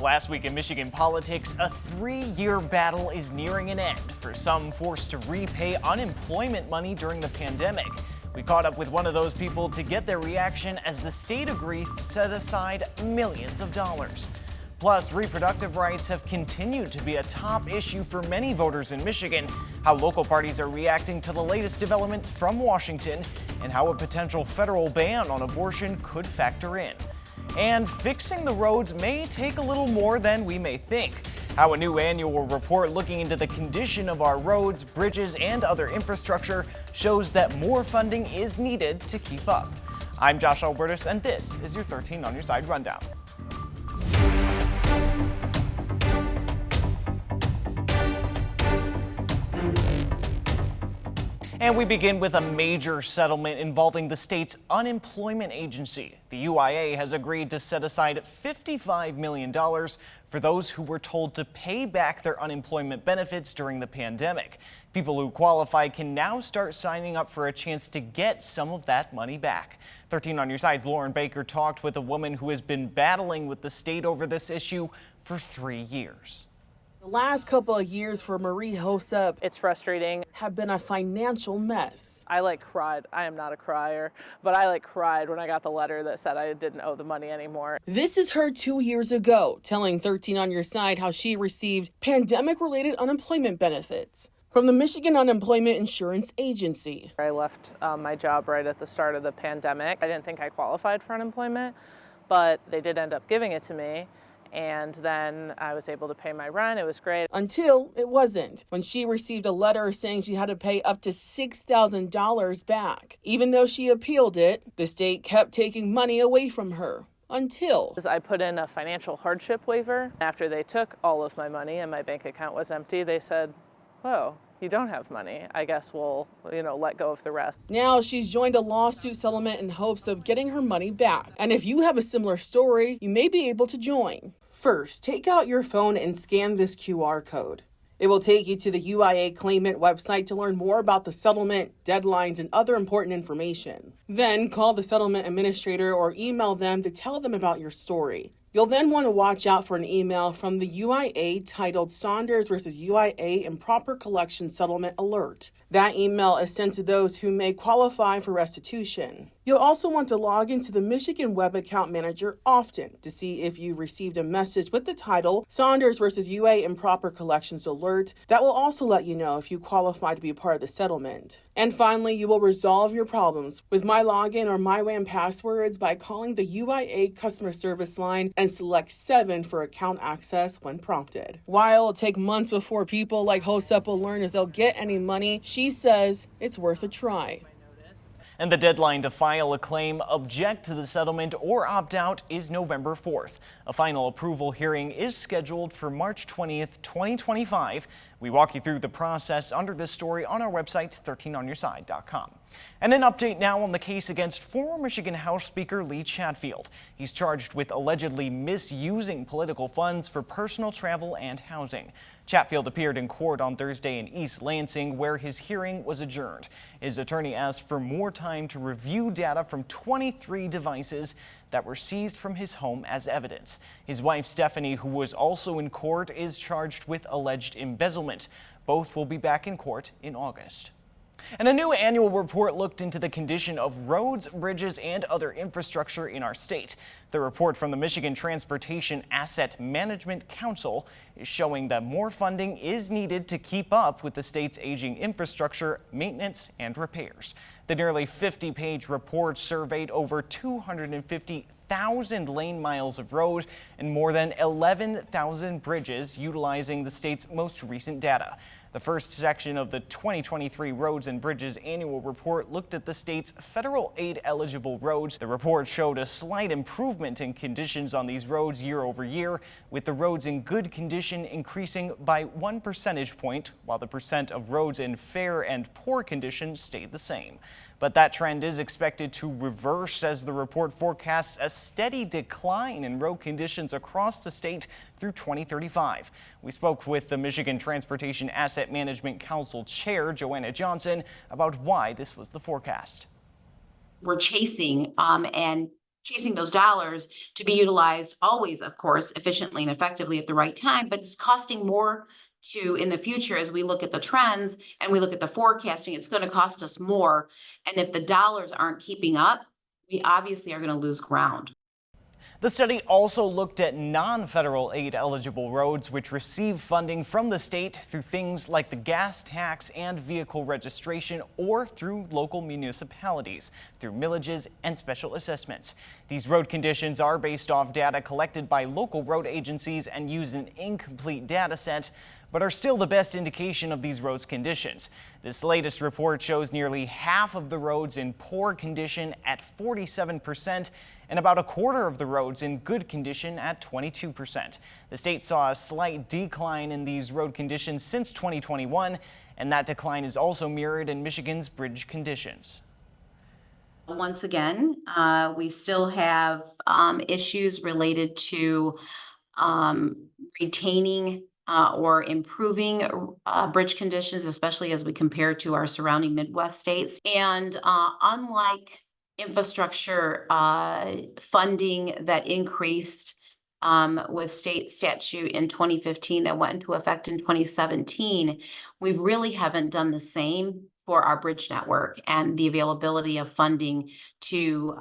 Last week in Michigan politics, a 3-year battle is nearing an end for some forced to repay unemployment money during the pandemic. We caught up with one of those people to get their reaction as the state agrees to set aside millions of dollars. Plus, reproductive rights have continued to be a top issue for many voters in Michigan, how local parties are reacting to the latest developments from Washington, and how a potential federal ban on abortion could factor in. And fixing the roads may take a little more than we may think. How a new annual report looking into the condition of our roads, bridges, and other infrastructure shows that more funding is needed to keep up. I'm Josh Alburtus, and this is your 13 on your side rundown. And we begin with a major settlement involving the state's unemployment agency. The UIA has agreed to set aside $55 million for those who were told to pay back their unemployment benefits during the pandemic. People who qualify can now start signing up for a chance to get some of that money back. 13 on your side's Lauren Baker talked with a woman who has been battling with the state over this issue for 3 years. The last couple of years for Marie Hosep, it's frustrating, have been a financial mess. I cried. I am not a crier, but I cried when I got the letter that said I didn't owe the money anymore. This is her 2 years ago, telling 13 on your side how she received pandemic-related unemployment benefits from the Michigan Unemployment Insurance Agency. I left my job right at the start of the pandemic. I didn't think I qualified for unemployment, but they did end up giving it to me. And then I was able to pay my rent. It was great. Until it wasn't, when she received a letter saying she had to pay up to $6,000 back. Even though she appealed it, the state kept taking money away from her. Until I put in a financial hardship waiver. After they took all of my money and my bank account was empty, they said, "Whoa, you don't have money. I guess we'll, let go of the rest." Now she's joined a lawsuit settlement in hopes of getting her money back. And if you have a similar story, you may be able to join. First, take out your phone and scan this QR code. It will take you to the UIA claimant website to learn more about the settlement, deadlines, and other important information. Then call the settlement administrator or email them to tell them about your story. You'll then want to watch out for an email from the UIA titled Saunders versus UIA Improper Collection Settlement Alert. That email is sent to those who may qualify for restitution. You'll also want to log into the Michigan Web Account Manager often to see if you received a message with the title Saunders versus UIA Improper Collections Alert. That will also let you know if you qualify to be part of the settlement. And finally, you will resolve your problems with My Login or MyWAN passwords by calling the UIA customer service line and select 7 for account access when prompted. While it'll take months before people like Hosep will learn if they'll get any money, she says it's worth a try. And the deadline to file a claim, object to the settlement, or opt out is November 4th. A final approval hearing is scheduled for March 20th, 2025. We walk you through the process under this story on our website, 13onyourside.com. And an update now on the case against former Michigan House Speaker Lee Chatfield. He's charged with allegedly misusing political funds for personal travel and housing. Chatfield appeared in court on Thursday in East Lansing, where his hearing was adjourned. His attorney asked for more time to review data from 23 devices that were seized from his home as evidence. His wife, Stephanie, who was also in court, is charged with alleged embezzlement. Both will be back in court in August. And a new annual report looked into the condition of roads, bridges, and other infrastructure in our state. The report from the Michigan Transportation Asset Management Council is showing that more funding is needed to keep up with the state's aging infrastructure, maintenance, and repairs. The nearly 50-page report surveyed over 250,000 lane miles of road and more than 11,000 bridges utilizing the state's most recent data. The first section of the 2023 Roads and Bridges Annual Report looked at the state's federal aid-eligible roads. The report showed a slight improvement in conditions on these roads year over year, with the roads in good condition increasing by 1 percentage point, while the percent of roads in fair and poor condition stayed the same. But that trend is expected to reverse as the report forecasts a steady decline in road conditions across the state through 2035. We spoke with the Michigan Transportation Asset Management Council Chair, Joanna Johnson, about why this was the forecast. We're chasing and chasing those dollars to be utilized always, of course, efficiently and effectively at the right time, but it's costing more to in the future as we look at the trends and we look at the forecasting, it's going to cost us more. And if the dollars aren't keeping up, we obviously are going to lose ground. The study also looked at non-federal aid eligible roads which receive funding from the state through things like the gas tax and vehicle registration, or through local municipalities through millages and special assessments. These road conditions are based off data collected by local road agencies and use an incomplete data set, but are still the best indication of these roads' conditions. This latest report shows nearly half of the roads in poor condition at 47%, and about a quarter of the roads in good condition at 22%. The state saw a slight decline in these road conditions since 2021, and that decline is also mirrored in Michigan's bridge conditions. Once again, we still have issues related to retaining or improving bridge conditions, especially as we compare to our surrounding Midwest states. And unlike infrastructure funding that increased with state statute in 2015 that went into effect in 2017, we really haven't done the same for our bridge network and the availability of funding to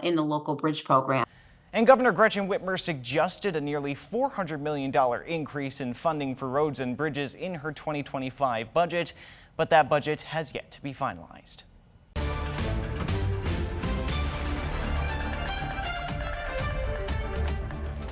in the local bridge program. And Governor Gretchen Whitmer suggested a nearly $400 million increase in funding for roads and bridges in her 2025 budget, but that budget has yet to be finalized.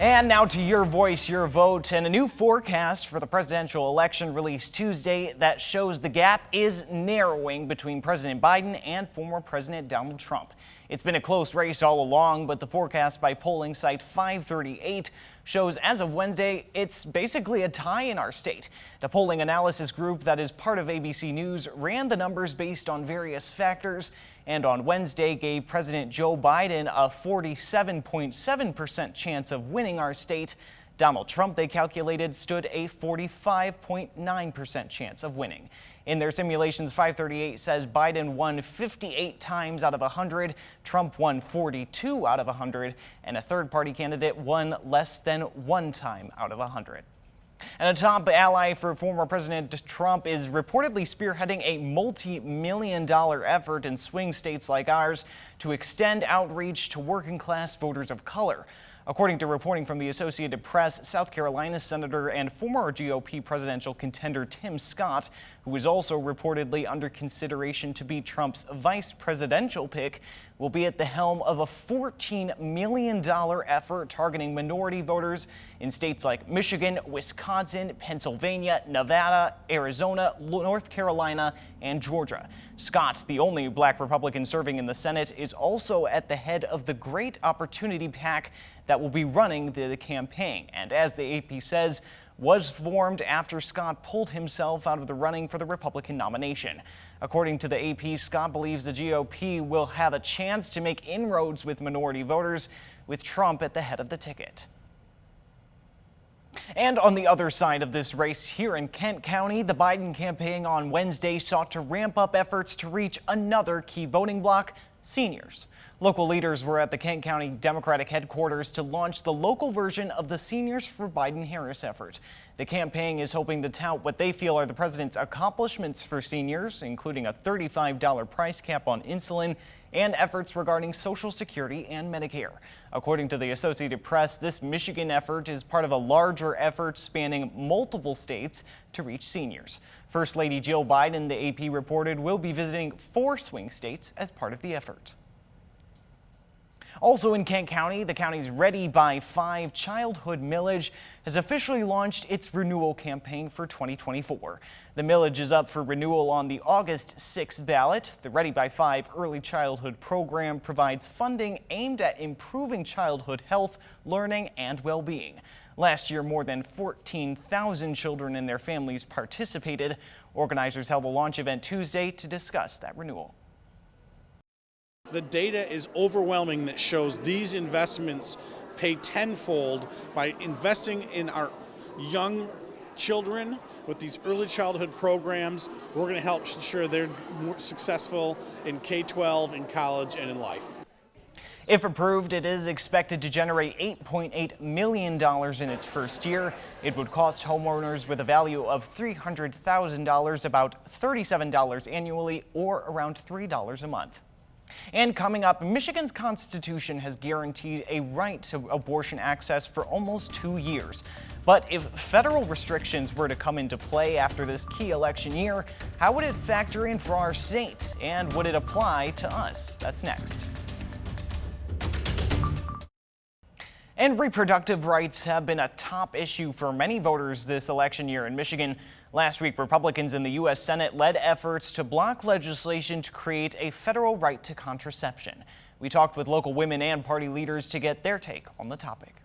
And now to your voice, your vote, and a new forecast for the presidential election released Tuesday that shows the gap is narrowing between President Biden and former President Donald Trump. It's been a close race all along, but the forecast by polling site 538 shows as of Wednesday, it's basically a tie in our state. The polling analysis group that is part of ABC News ran the numbers based on various factors, and on Wednesday gave President Joe Biden a 47.7% chance of winning our state. Donald Trump, they calculated, stood a 45.9% chance of winning. In their simulations, 538 says Biden won 58 times out of 100, Trump won 42 out of 100, and a third-party candidate won less than 1 time out of 100. And a top ally for former President Trump is reportedly spearheading a multi-million-dollar effort in swing states like ours to extend outreach to working-class voters of color. According to reporting from the Associated Press, South Carolina Senator and former GOP presidential contender Tim Scott, who is also reportedly under consideration to be Trump's vice presidential pick, will be at the helm of a $14 million effort targeting minority voters in states like Michigan, Wisconsin, Pennsylvania, Nevada, Arizona, North Carolina, and Georgia. Scott, the only black Republican serving in the Senate, is also at the head of the Great Opportunity PAC that will be running the campaign, and as the AP says, was formed after Scott pulled himself out of the running for the Republican nomination. According to the AP, Scott believes the GOP will have a chance to make inroads with minority voters, with Trump at the head of the ticket. And on the other side of this race here in Kent County, the Biden campaign on Wednesday sought to ramp up efforts to reach another key voting bloc, seniors. Local leaders were at the Kent County Democratic headquarters to launch the local version of the Seniors for Biden-Harris effort. The campaign is hoping to tout what they feel are the president's accomplishments for seniors, including a $35 price cap on insulin and efforts regarding Social Security and Medicare. According to the Associated Press, this Michigan effort is part of a larger effort spanning multiple states to reach seniors. First Lady Jill Biden, the AP reported, will be visiting 4 swing states as part of the effort. Also in Kent County, the county's Ready by 5 childhood millage has officially launched its renewal campaign for 2024. The millage is up for renewal on the August 6th ballot. The Ready by 5 early childhood program provides funding aimed at improving childhood health, learning, and well-being. Last year, more than 14,000 children and their families participated. Organizers held a launch event Tuesday to discuss that renewal. The data is overwhelming that shows these investments pay tenfold by investing in our young children with these early childhood programs. We're going to help ensure they're more successful in K-12, in college, and in life. If approved, it is expected to generate $8.8 million in its first year. It would cost homeowners with a value of $300,000 about $37 annually, or around $3 a month. And coming up, Michigan's Constitution has guaranteed a right to abortion access for almost 2 years. But if federal restrictions were to come into play after this key election year, how would it factor in for our state? And would it apply to us? That's next. And reproductive rights have been a top issue for many voters this election year in Michigan. Last week, Republicans in the U.S. Senate led efforts to block legislation to create a federal right to contraception. We talked with local women and party leaders to get their take on the topic.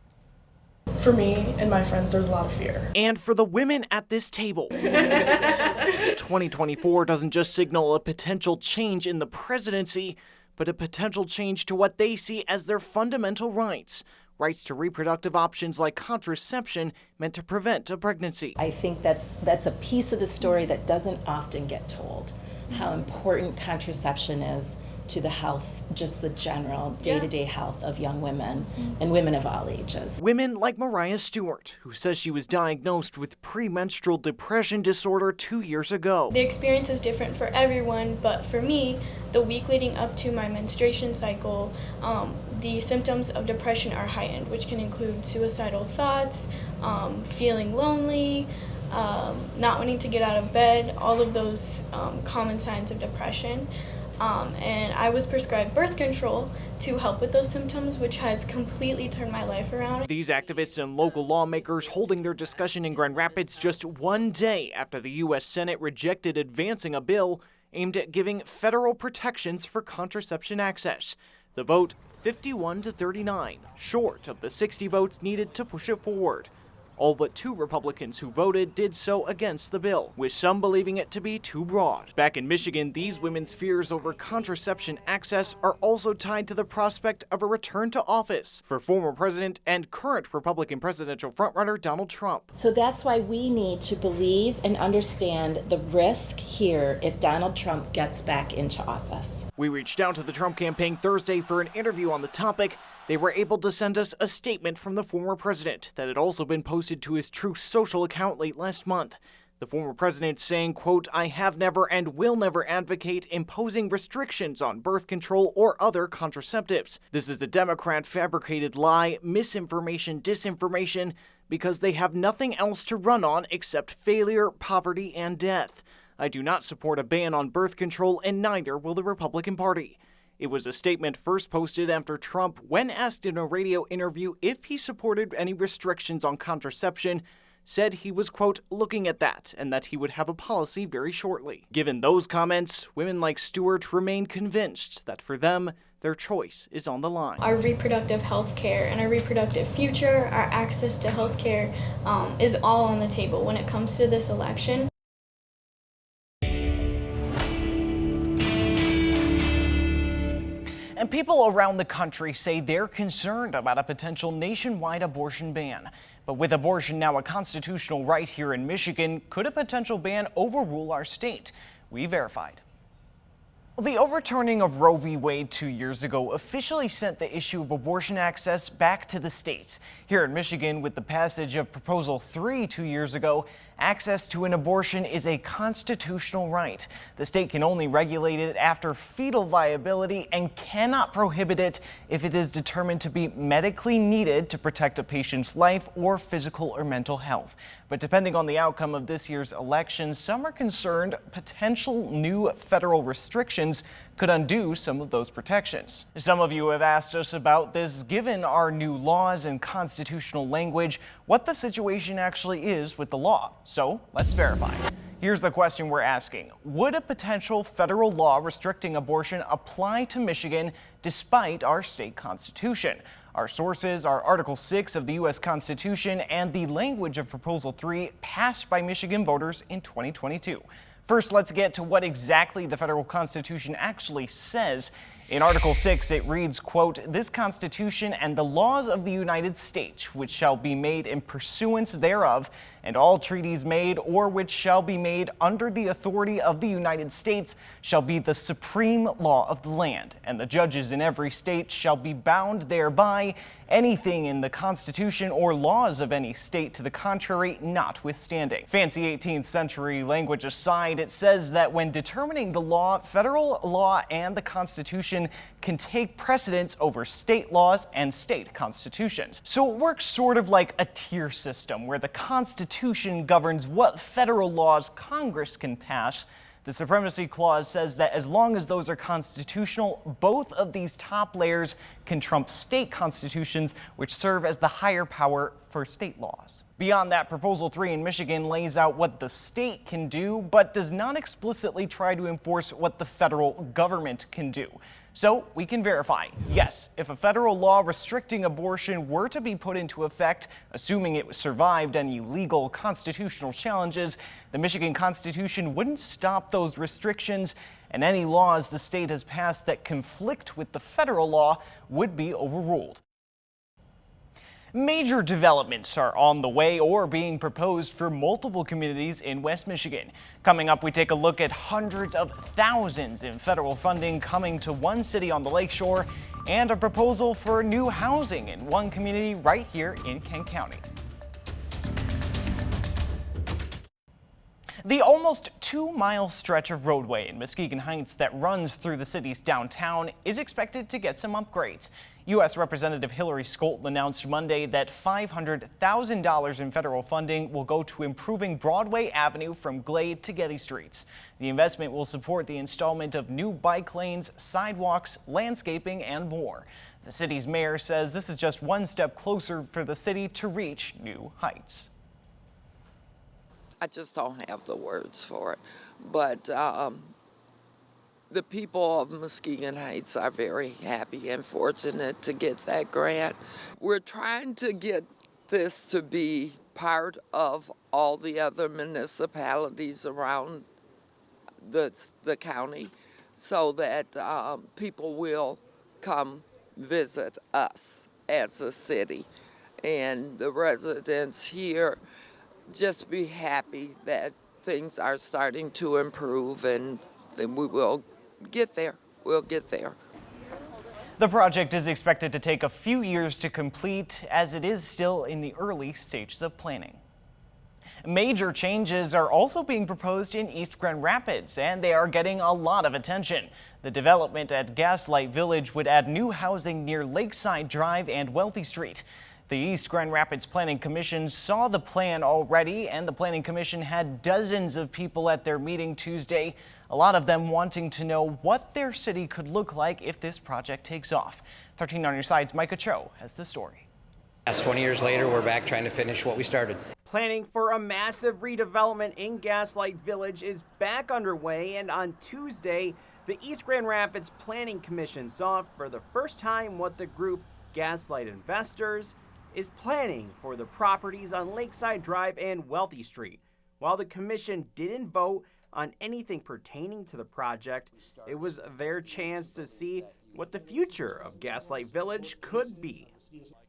For me and my friends, there's a lot of fear. And for the women at this table, 2024 doesn't just signal a potential change in the presidency, but a potential change to what they see as their fundamental rights. Rights to reproductive options like contraception meant to prevent a pregnancy. I think that's a piece of the story that doesn't often get told, how important contraception is to the health, just the general day-to-day health of young women and women of all ages. Women like Mariah Stewart, who says she was diagnosed with premenstrual depression disorder 2 years ago. The experience is different for everyone, but for me, the week leading up to my menstruation cycle, the symptoms of depression are heightened, which can include suicidal thoughts, feeling lonely, not wanting to get out of bed, all of those common signs of depression. And I was prescribed birth control to help with those symptoms, which has completely turned my life around. These activists and local lawmakers holding their discussion in Grand Rapids just 1 day after the U.S. Senate rejected advancing a bill aimed at giving federal protections for contraception access. The vote 51-39, short of the 60 votes needed to push it forward. All but 2 Republicans who voted did so against the bill, with some believing it to be too broad. Back in Michigan, these women's fears over contraception access are also tied to the prospect of a return to office for former president and current Republican presidential frontrunner Donald Trump. So that's why we need to believe and understand the risk here if Donald Trump gets back into office. We reached out to the Trump campaign Thursday for an interview on the topic. They were able to send us a statement from the former president that had also been posted to his Truth Social account late last month. The former president saying, quote, "I have never and will never advocate imposing restrictions on birth control or other contraceptives. This is a Democrat-fabricated lie, misinformation, disinformation, because they have nothing else to run on except failure, poverty, and death. I do not support a ban on birth control, and neither will the Republican Party." It was a statement first posted after Trump, when asked in a radio interview if he supported any restrictions on contraception, said he was, quote, "looking at that," and that he would have a policy very shortly. Given those comments, women like Stewart remain convinced that for them, their choice is on the line. Our reproductive health care and our reproductive future, our access to health care is all on the table when it comes to this election. And people around the country say they're concerned about a potential nationwide abortion ban. But with abortion now a constitutional right here in Michigan, could a potential ban overrule our state? We verified. The overturning of Roe v. Wade 2 years ago officially sent the issue of abortion access back to the states. Here in Michigan, with the passage of Proposal 3 2 years ago, access to an abortion is a constitutional right. The state can only regulate it after fetal viability and cannot prohibit it if it is determined to be medically needed to protect a patient's life or physical or mental health. But depending on the outcome of this year's election, some are concerned potential new federal restrictions could undo some of those protections. Some of you have asked us about this, given our new laws and constitutional language, what the situation actually is with the law. So let's verify. Here's the question we're asking. Would a potential federal law restricting abortion apply to Michigan despite our state constitution? Our sources are Article 6 of the U.S. Constitution and the language of Proposal 3 passed by Michigan voters in 2022. First, let's get to what exactly the federal constitution actually says. In Article 6, it reads, quote, "This Constitution and the laws of the United States, which shall be made in pursuance thereof, and all treaties made or which shall be made under the authority of the United States shall be the supreme law of the land, and the judges in every state shall be bound thereby, anything in the Constitution or laws of any state to the contrary notwithstanding." Fancy 18th century language aside, it says that when determining the law, federal law and the Constitution can take precedence over state laws and state constitutions. So it works sort of like a tier system where the Constitution governs what federal laws Congress can pass. The Supremacy Clause says that as long as those are constitutional, both of these top layers can trump state constitutions, which serve as the higher power for state laws. Beyond that, Proposal 3 in Michigan lays out what the state can do, but does not explicitly try to enforce what the federal government can do. So we can verify, yes, if a federal law restricting abortion were to be put into effect, assuming it survived any legal constitutional challenges, the Michigan Constitution wouldn't stop those restrictions, and any laws the state has passed that conflict with the federal law would be overruled. Major developments are on the way or being proposed for multiple communities in West Michigan. Coming up, we take a look at hundreds of thousands in federal funding coming to one city on the lakeshore and a proposal for new housing in one community right here in Kent County. The almost 2-mile stretch of roadway in Muskegon Heights that runs through the city's downtown is expected to get some upgrades. U.S. Representative Hillary Scholten announced Monday that $500,000 in federal funding will go to improving Broadway Avenue from Glade to Getty Streets. The investment will support the installment of new bike lanes, sidewalks, landscaping, and more. The city's mayor says this is just one step closer for the city to reach new heights. I just don't have the words for it, but the people of Muskegon Heights are very happy and fortunate to get that grant. We're trying to get this to be part of all the other municipalities around the county so that people will come visit us as a city. And the residents here just be happy that things are starting to improve, and then we will get there. We'll get there. The project is expected to take a few years to complete, as it is still in the early stages of planning. Major changes are also being proposed in East Grand Rapids, and they are getting a lot of attention. The development at Gaslight Village would add new housing near Lakeside Drive and Wealthy Street. The East Grand Rapids Planning Commission saw the plan already, and the Planning Commission had dozens of people at their meeting Tuesday, a lot of them wanting to know what their city could look like if this project takes off. 13 on your side's Micah Cho has the story. 20 years later, we're back trying to finish what we started. Planning for a massive redevelopment in Gaslight Village is back underway, and on Tuesday, the East Grand Rapids Planning Commission saw for the first time what the group Gaslight Investors is planning for the properties on Lakeside Drive and Wealthy Street. While the commission didn't vote on anything pertaining to the project, it was their chance to see what the future of Gaslight Village could be.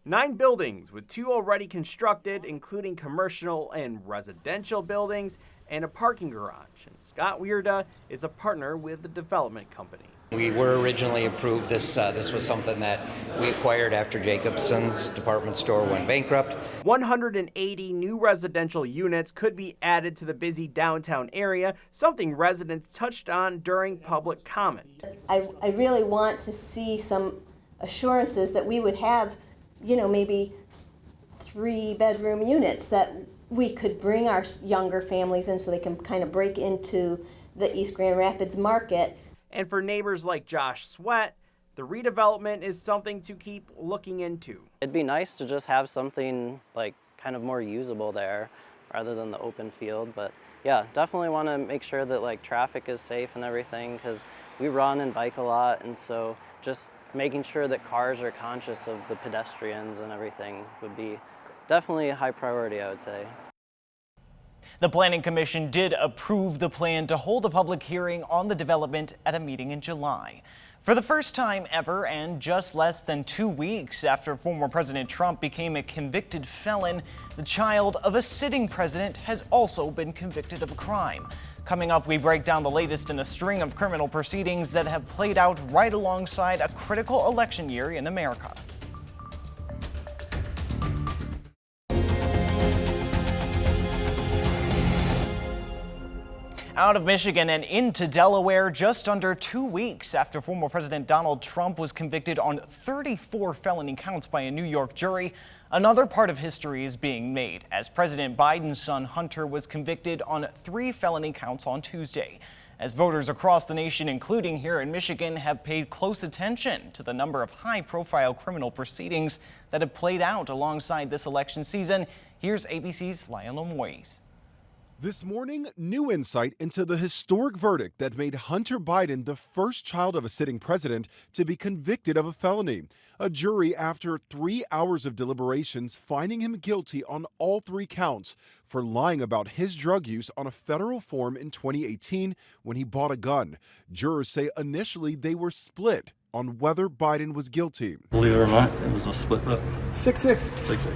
9 buildings, with 2 already constructed, including commercial and residential buildings, and a parking garage. And Scott Weirda is a partner with the development company. We were originally approved. This was something that we acquired after Jacobson's department store went bankrupt. 180 new residential units could be added to the busy downtown area, something residents touched on during public comment. I really want to see some assurances that we would have, maybe 3-bedroom units that we could bring our younger families in so they can kind of break into the East Grand Rapids market. And for neighbors like Josh Sweat, the redevelopment is something to keep looking into. It'd be nice to just have something like kind of more usable there rather than the open field. But yeah, definitely want to make sure that like traffic is safe and everything, because we run and bike a lot, and so just making sure that cars are conscious of the pedestrians and everything would be definitely a high priority, I would say. The Planning Commission did approve the plan to hold a public hearing on the development at a meeting in July. For the first time ever, and just less than 2 weeks after former President Trump became a convicted felon, the child of a sitting president has also been convicted of a crime. Coming up, we break down the latest in a string of criminal proceedings that have played out right alongside a critical election year in America. Out of Michigan and into Delaware just under 2 weeks after former President Donald Trump was convicted on 34 felony counts by a New York jury, another part of history is being made as President Biden's son Hunter was convicted on 3 felony counts on Tuesday. As voters across the nation, including here in Michigan, have paid close attention to the number of high-profile criminal proceedings that have played out alongside this election season, here's ABC's Lionel Moyes. This morning, new insight into the historic verdict that made Hunter Biden the first child of a sitting president to be convicted of a felony. A jury, after 3 hours of deliberations, finding him guilty on all 3 counts for lying about his drug use on a federal form in 2018 when he bought a gun. Jurors say initially they were split on whether Biden was guilty. Believe it or not, it was a split vote. 6-6. 6-6.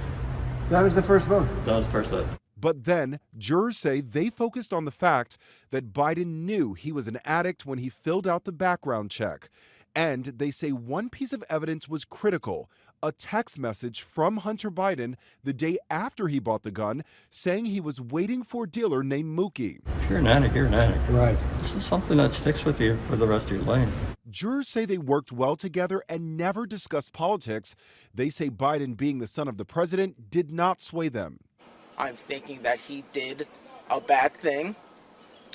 That was the first vote. That was the first vote. But then, jurors say they focused on the fact that Biden knew he was an addict when he filled out the background check. And they say one piece of evidence was critical, a text message from Hunter Biden the day after he bought the gun, saying he was waiting for a dealer named Mookie. If you're an addict, you're an addict. Right. This is something that sticks with you for the rest of your life. Jurors say they worked well together and never discussed politics. They say Biden, being the son of the president, did not sway them. I'm thinking that he did a bad thing,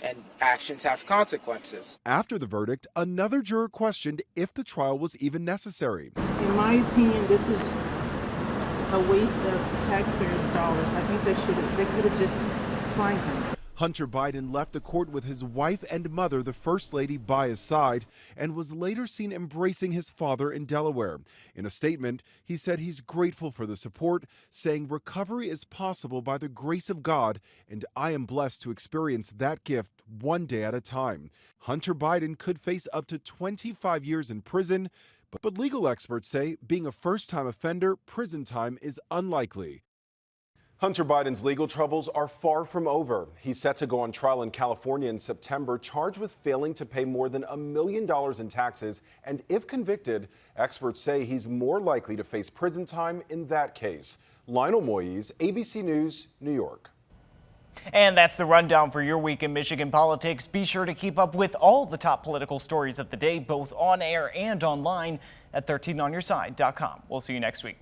and actions have consequences. After the verdict, another juror questioned if the trial was even necessary. In my opinion, this was a waste of taxpayers' dollars. I think they could have just fined him. Hunter Biden left the court with his wife and mother, the First Lady, by his side, and was later seen embracing his father in Delaware. In a statement, he said he's grateful for the support, saying recovery is possible by the grace of God, and I am blessed to experience that gift one day at a time. Hunter Biden could face up to 25 years in prison, but legal experts say being a first-time offender, prison time is unlikely. Hunter Biden's legal troubles are far from over. He's set to go on trial in California in September, charged with failing to pay more than $1 million in taxes. And if convicted, experts say he's more likely to face prison time in that case. Lionel Moyes, ABC News, New York. And that's the rundown for your week in Michigan politics. Be sure to keep up with all the top political stories of the day, both on air and online at 13onyourside.com. We'll see you next week.